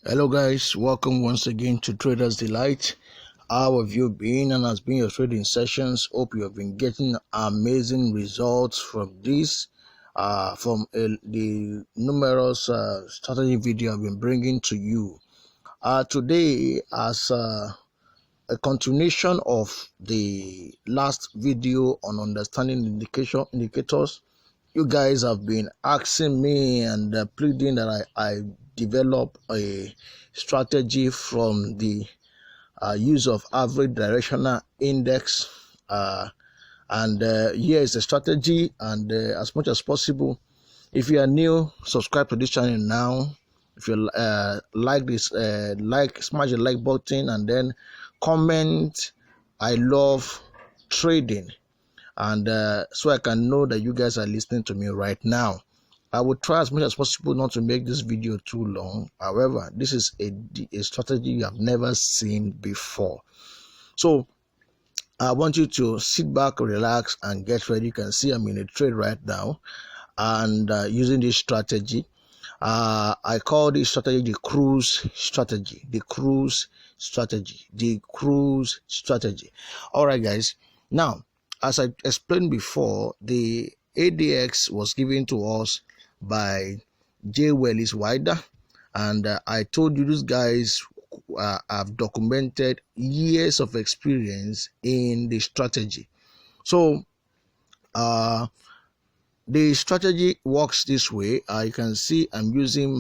Hello guys, welcome once again to Traders Delight. How have you been and has been your trading sessions? Hope you have been getting amazing results from this, the numerous strategy video I've been bringing to you. Today, as a continuation of the last video on understanding indicators, you guys have been asking me and pleading that I develop a strategy from the use of average directional index. And here is the strategy. And as much as possible, if you are new, subscribe to this channel now. If you like this, smash the like button and then comment. I love trading. And so I can know that you guys are listening to me right now. I will try as much as possible not to make this video too long. However, this is a strategy you have never seen before. So I want you to sit back, relax, and get ready. You can see I'm in a trade right now and using this strategy. I call this strategy the cruise strategy. The cruise strategy. The cruise strategy. All right, guys. Now, as I explained before, the ADX was given to us by J. Wellis Wider, and I told you these guys have documented years of experience in the strategy. So the strategy works this way. You can see I'm using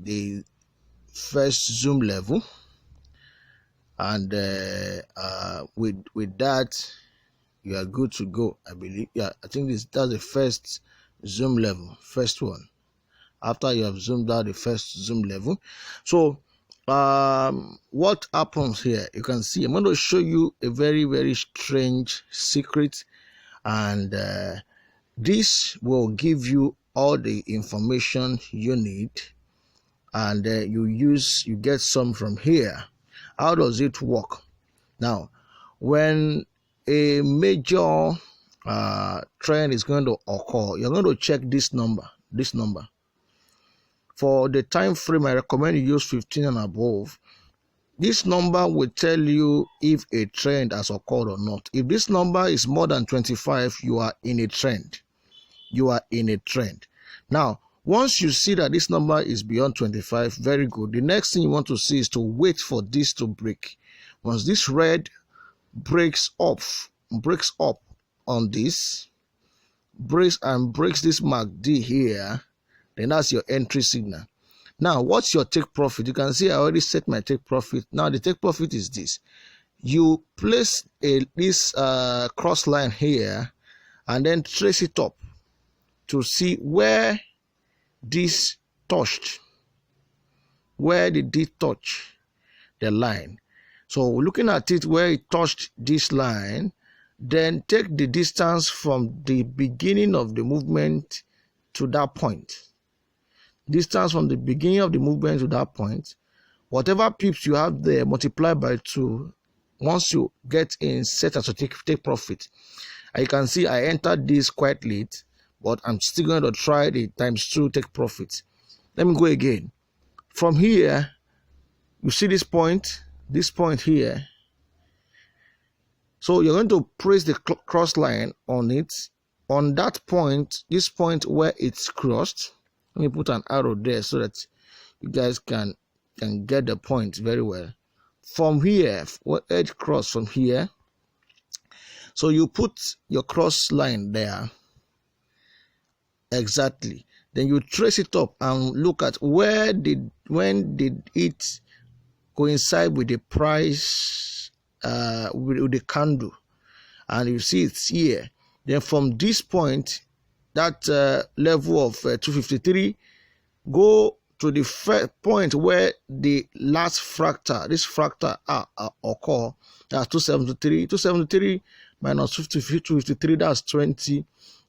the first zoom level, and with that you are good to go. I believe, yeah, I think that's the first zoom level, first one, after you have zoomed out the first zoom level. So what happens here, you can see I'm going to show you a very strange secret, and this will give you all the information you need, and you get some from here. How does it work? Now, when a major trend is going to occur, you're going to check this number. For the time frame, I recommend you use 15 and above. This number will tell you if a trend has occurred or not. If this number is more than 25, you are in a trend. Now, once you see that this number is beyond 25, very good. The next thing you want to see is to wait for this to break. Once this red breaks up on this, breaks this mark D here, then that's your entry signal. Now, what's your take profit? You can see I already set my take profit. Now the take profit is this: you place this cross line here and then trace it up to see where this touched. Where did it touch the line? So looking at it where it touched this line, then take the distance from the beginning of the movement to that point. Distance from the beginning of the movement to that point. Whatever pips you have there, multiply by 2. Once you get in, set as to take profit. And you can see I entered this quite late, but I'm still going to try the ×2 take profit. Let me go again. From here, you see this point here. So you're going to place the cross line on it. On that point, this point where it's crossed, let me put an arrow there so that you guys can get the point very well. From here, edge cross from here. So you put your cross line there. Exactly. Then you trace it up and look at when did it coincide with the price, with the candle, and you see it's here. Then from this point, that level of 253, go to the first point where the last fractal, this fractal occur. That's 273. 273 minus 253, that's 20.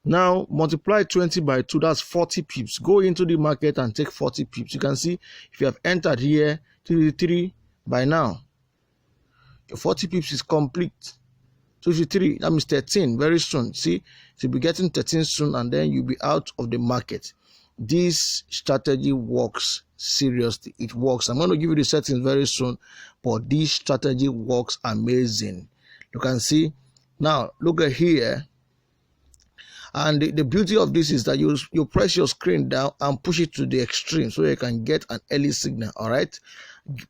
Now multiply 20 by 2, that's 40 pips. Go into the market and take 40 pips. You can see if you have entered here 253, by now your 40 pips is complete. 253, that means 13 very soon. See, you'll be getting 13 soon, and then you'll be out of the market. this strategy works seriously. It works. I'm going to give you the settings very soon, but this strategy works amazing. You can see now, look at here. And the beauty of this is that you press your screen down and push it to the extreme so you can get an early signal. All right,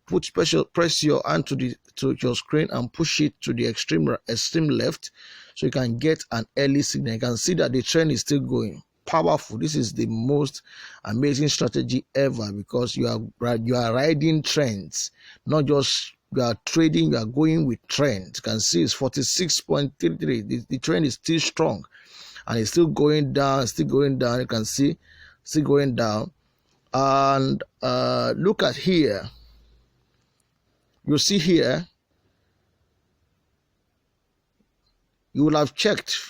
press your hand to your screen and push it to the extreme left so you can get an early signal. You can see that the trend is still going. Powerful. This is the most amazing strategy ever, because you are riding trends, not just you are trading. You are going with trends. You can see it's 46.33. The trend is still strong. And it's still going down, still going down. You can see, still going down. And look at here. You see here. You will have checked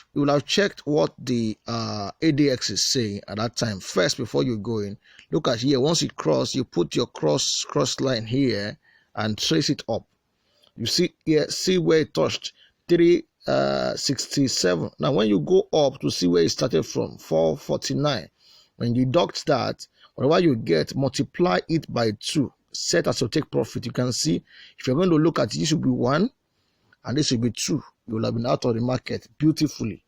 what the ADX is saying at that time first before you go in. Look at here. Once it cross, you put your cross line here and trace it up. You see here. See where it touched 367. Now, when you go up to see where it started from, 449, when you deduct that, whatever you get, multiply it by 2, set as your take profit. You can see if you're going to look at it, this will be 1 and this will be 2. You will have been out of the market beautifully.